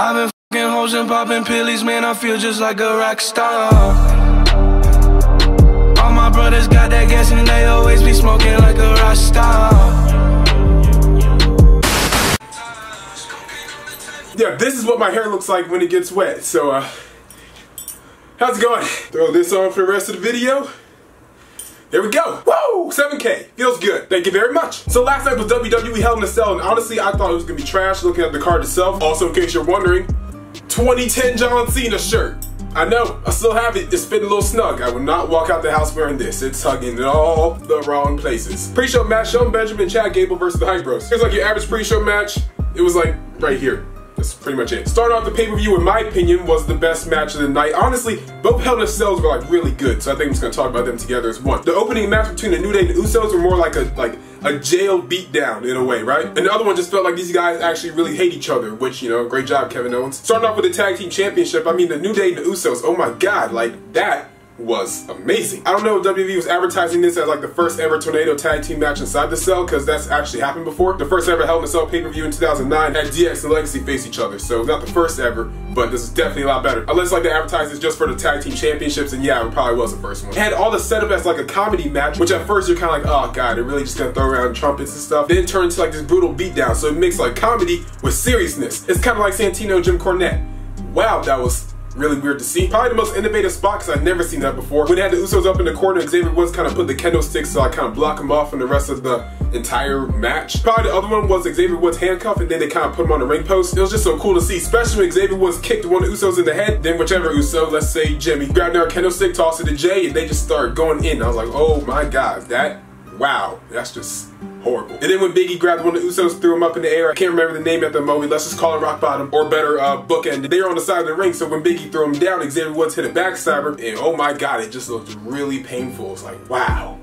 I've been fucking hoes and popping pillies, man, I feel just like a rock star. All my brothers got that gas and they always be smoking like a rock star. Yeah, this is what my hair looks like when it gets wet, so how's it going? Throw this on for the rest of the video. There we go. Whoa! 7K. Feels good. Thank you very much. So last night was WWE Hell in a Cell, and honestly, I thought it was gonna be trash looking at the card itself. Also, in case you're wondering, 2010 John Cena shirt. I know, I still have it. It's fitting a little snug. I would not walk out the house wearing this. It's hugging in all the wrong places. Pre-show match, Shelton Benjamin and Chad Gable versus the Hype Bros. Here's like your average pre-show match. It was like right here. That's pretty much it. Starting off the pay-per-view, in my opinion, was the best match of the night. Honestly, both Hell in a Cells were like really good, so I think I'm just gonna talk about them together as one. The opening match between the New Day and the Usos were more like a jail beatdown in a way, right? And the other one just felt like these guys actually really hate each other, which, you know, great job, Kevin Owens. Starting off with the Tag Team Championship, I mean, the New Day and the Usos, oh my god, like, that was amazing. I don't know if WWE was advertising this as like the first ever tornado tag team match inside the cell, because that's actually happened before. The first ever Hell in a Cell pay-per-view in 2009 had DX and Legacy face each other, so not the first ever, but this is definitely a lot better. Unless like they advertised this just for the tag team championships, and yeah, it probably was the first one. It had all the setup as like a comedy match, which at first you're kind of like, oh god, they're really just gonna throw around trumpets and stuff. Then it turned into like this brutal beatdown, so it mixed like comedy with seriousness. It's kind of like Santino and Jim Cornette. Wow, that was really weird to see. Probably the most innovative spot, because I've never seen that before. When they had the Usos up in the corner, Xavier Woods kind of put the kendo sticks so I kind of block him off from the rest of the entire match. Probably the other one was Xavier Woods handcuff, and then they kind of put him on the ring post. It was just so cool to see, especially when Xavier Woods kicked one of the Usos in the head. Then whichever Uso, let's say Jimmy, grabbed their kendo stick, tossed it to Jay, and they just started going in. I was like, oh my god, wow, that's just horrible. And then when Biggie grabbed one of the Usos, threw him up in the air, I can't remember the name at the moment, let's just call it rock bottom, or better, bookend. They were on the side of the ring, so when Biggie threw him down, Xavier Woods hit a backstabber, and oh my god, it just looked really painful. It's like, wow.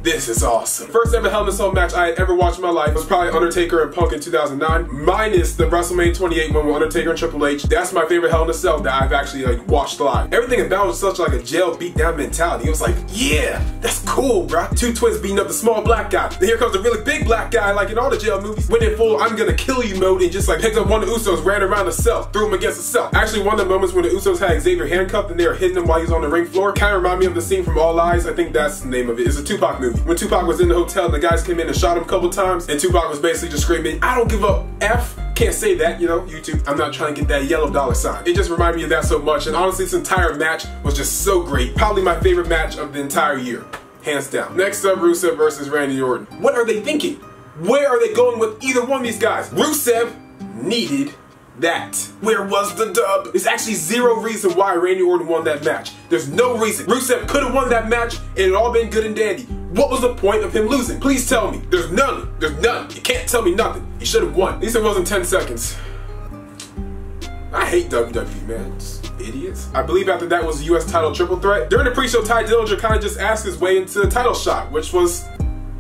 This is awesome. First ever Hell in a Cell match I had ever watched in my life was probably Undertaker and Punk in 2009, minus the WrestleMania 28 one with Undertaker and Triple H. That's my favorite Hell in a Cell that I've actually like watched live. Everything about it was such like a jail beatdown mentality. It was like, yeah, that's cool, bro. Two twins beating up the small black guy. Then here comes the really big black guy, like in all the jail movies, went in full I'm gonna kill you mode and just like picked up one of the Usos, ran around the cell, threw him against the cell. Actually, one of the moments when the Usos had Xavier handcuffed and they were hitting him while he was on the ring floor kind of remind me of the scene from All Eyes. I think that's the name of it. It's a Tupac movie. When Tupac was in the hotel and the guys came in and shot him a couple times, and Tupac was basically just screaming, I don't give a F. Can't say that, you know, YouTube. I'm not trying to get that yellow dollar sign. It just reminded me of that so much, and honestly, this entire match was just so great. Probably my favorite match of the entire year. Hands down. Next up, Rusev versus Randy Orton. What are they thinking? Where are they going with either one of these guys? Rusev needed that. Where was the dub? There's actually zero reason why Randy Orton won that match. There's no reason. Rusev could have won that match and it all been good and dandy. What was the point of him losing? Please tell me. There's none. There's none. You can't tell me nothing. He should have won. At least it wasn't 10 seconds. I hate WWE, man. Just idiots. I believe after that was the US title triple threat. During the pre-show, Ty Dillinger kind of just asked his way into the title shot, which was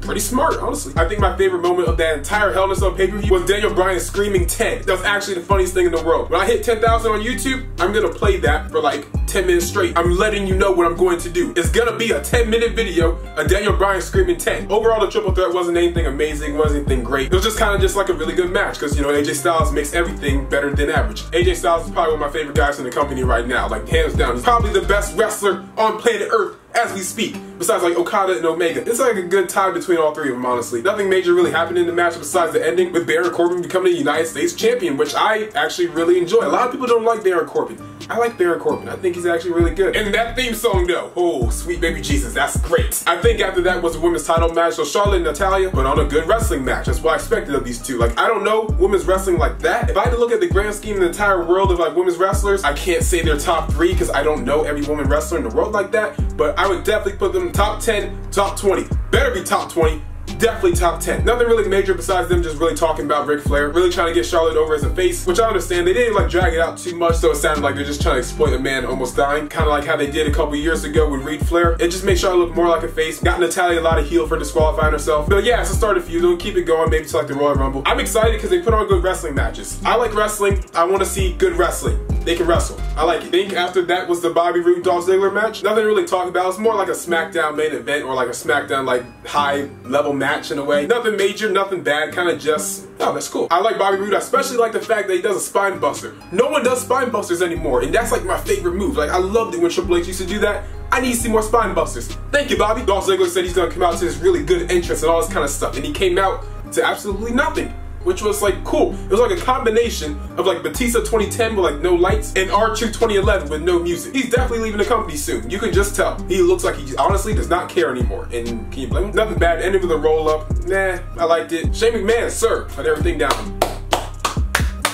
pretty smart, honestly. I think my favorite moment of that entire Hell in a Cell pay-per-view was Daniel Bryan screaming 10. That was actually the funniest thing in the world. When I hit 10,000 on YouTube, I'm gonna play that for like 10 minutes straight. I'm letting you know what I'm going to do. It's gonna be a 10-minute video of Daniel Bryan screaming 10. Overall, the triple threat wasn't anything amazing, wasn't anything great. It was just kind of just like a really good match, because, you know, AJ Styles makes everything better than average. AJ Styles is probably one of my favorite guys in the company right now, like hands down. He's probably the best wrestler on planet Earth as we speak, besides like Okada and Omega. It's like a good tie between all three of them, honestly. Nothing major really happened in the match besides the ending with Baron Corbin becoming the United States champion, which I actually really enjoy. A lot of people don't like Baron Corbin. I like Baron Corbin. I think he's actually really good. And that theme song though, oh, sweet baby Jesus, that's great. I think after that was the women's title match, so Charlotte and Natalya put on a good wrestling match. That's what I expected of these two. Like, I don't know women's wrestling like that. If I had to look at the grand scheme of the entire world of like women's wrestlers, I can't say they're top 3 because I don't know every woman wrestler in the world like that, but I would definitely put them top 10, top 20. Better be top 20. Definitely top 10. Nothing really major besides them just really talking about Ric Flair, really trying to get Charlotte over as a face, which I understand. They didn't like drag it out too much, so it sounded like they're just trying to exploit a man almost dying, kind of like how they did a couple years ago with Reed Flair. It just made Charlotte look more like a face. Got Natalya a lot of heel for disqualifying herself. But yeah, it's a start of feud. They'll keep it going, maybe to like the Royal Rumble. I'm excited because they put on good wrestling matches. I like wrestling. I want to see good wrestling. they can wrestle. I like it. I think after that was the Bobby Roode Dolph Ziggler match. Nothing to really talk about. It's more like a SmackDown main event or like a SmackDown like high level match in a way. Nothing major, nothing bad, kind of just, oh, that's cool. I like Bobby Roode. I especially like the fact that he does a spine buster. No one does spine busters anymore, and that's like my favorite move. Like, I loved it when Triple H used to do that. I need to see more spine busters. Thank you, Bobby. Dolph Ziggler said he's gonna come out to this really good entrance and all this kind of stuff, and he came out to absolutely nothing, which was like cool. It was like a combination of like Batista 2010 with like no lights and R-Truth 2011 with no music. He's definitely leaving the company soon. You can just tell. He looks like he honestly does not care anymore. And can you blame him? Nothing bad. Ending with a roll up. Nah, I liked it. Shane McMahon, sir, put everything down.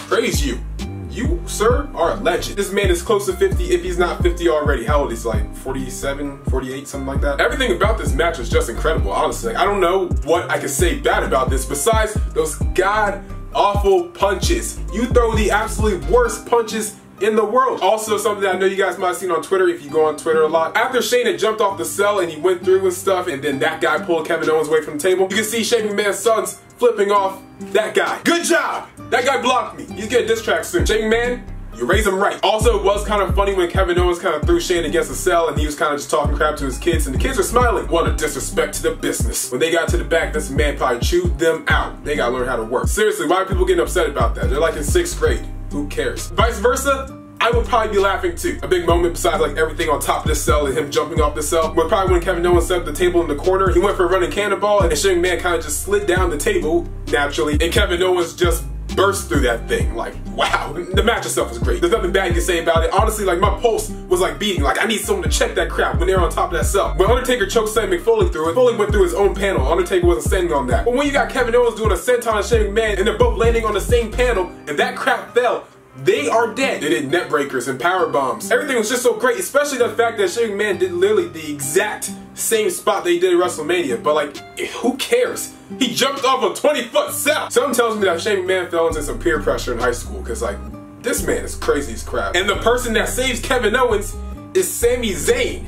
Praise you. You, sir, are a legend. This man is close to 50 if he's not 50 already. How old is he? Like 47, 48, something like that? Everything about this match was just incredible, honestly. I don't know what I can say bad about this besides those god-awful punches. You throw the absolute worst punches in the world. Also, something that I know you guys might have seen on Twitter if you go on Twitter a lot. After Shane had jumped off the cell and he went through and stuff, and then that guy pulled Kevin Owens away from the table, you can see Shane McMahon's sons flipping off that guy. Good job! That guy blocked me. He's getting diss track soon. Shane McMahon, you raise him right. Also, it was kind of funny when Kevin Owens kind of threw Shane against the cell and he was kind of just talking crap to his kids, and the kids were smiling. What a disrespect to the business. When they got to the back, this man probably chewed them out. They gotta learn how to work. Seriously, why are people getting upset about that? They're like in 6th grade. Who cares? Vice versa, I would probably be laughing too. A big moment besides like everything on top of the cell and him jumping off the cell was probably when Kevin Owens set up the table in the corner. He went for a running cannonball and Shane McMahon kind of just slid down the table naturally, and Kevin Owens just burst through that thing. Like, wow. The match itself was great. There's nothing bad you can say about it. Honestly, like, my pulse was like beating. Like, I need someone to check that crap when they're on top of that cell. When Undertaker chokeslammed McFoley through it, Foley went through his own panel. Undertaker wasn't standing on that. But when you got Kevin Owens doing a senton on Shane McMahon and they're both landing on the same panel and that crap fell, they are dead. They did net breakers and power bombs. Everything was just so great, especially the fact that Shane McMahon did literally the exact same spot that he did at WrestleMania. But like, who cares? He jumped off a 20-foot cell. Something tells me that Shane McMahon fell into some peer pressure in high school, because like, this man is crazy as crap. And the person that saves Kevin Owens is Sami Zayn.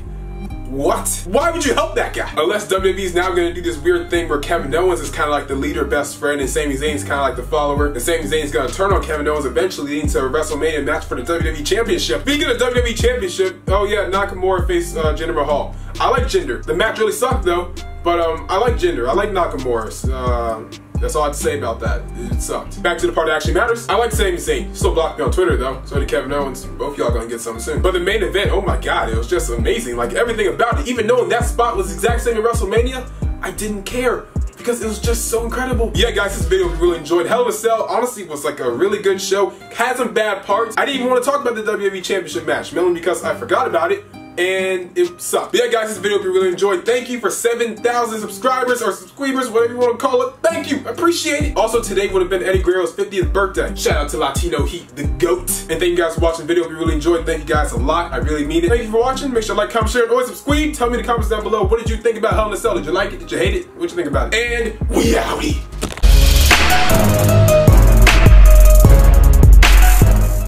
What? Why would you help that guy? Unless WWE's now gonna do this weird thing where Kevin Owens is kind of like the leader, best friend, and Sami Zayn's kind of like the follower, and Sami Zayn's gonna turn on Kevin Owens eventually, leading to a WrestleMania match for the WWE Championship. Speaking of WWE Championship, oh yeah, Nakamura faced Jinder Mahal. I like Jinder. The match really sucked though, but I like Jinder. I like Nakamura. That's all I have to say about that. It sucked. Back to the part that actually matters. I like Sami Zayn. Still blocked me on Twitter though. So did Kevin Owens. Both y'all gonna get something soon. But the main event, oh my god, it was just amazing. Like, everything about it, even knowing that spot was the exact same in WrestleMania, I didn't care, because it was just so incredible. Yeah guys, this video we really enjoyed. Hell of a Cell honestly was like a really good show. Had some bad parts. I didn't even want to talk about the WWE Championship match, mainly because I forgot about it and it sucked. But yeah guys, this video we really enjoyed. Thank you for 7,000 subscribers or subscribers, whatever you want to call it. Thank you, I appreciate it. Also, today would have been Eddie Guerrero's 50th birthday. Shout out to Latino Heat, the GOAT. And thank you guys for watching the video. We really enjoyed. Thank you guys a lot. I really mean it. Thank you for watching. Make sure to like, comment, share, and always subscribe. Tell me in the comments down below, what did you think about Hell in a Cell? Did you like it? Did you hate it? What did you think about it? And we outie.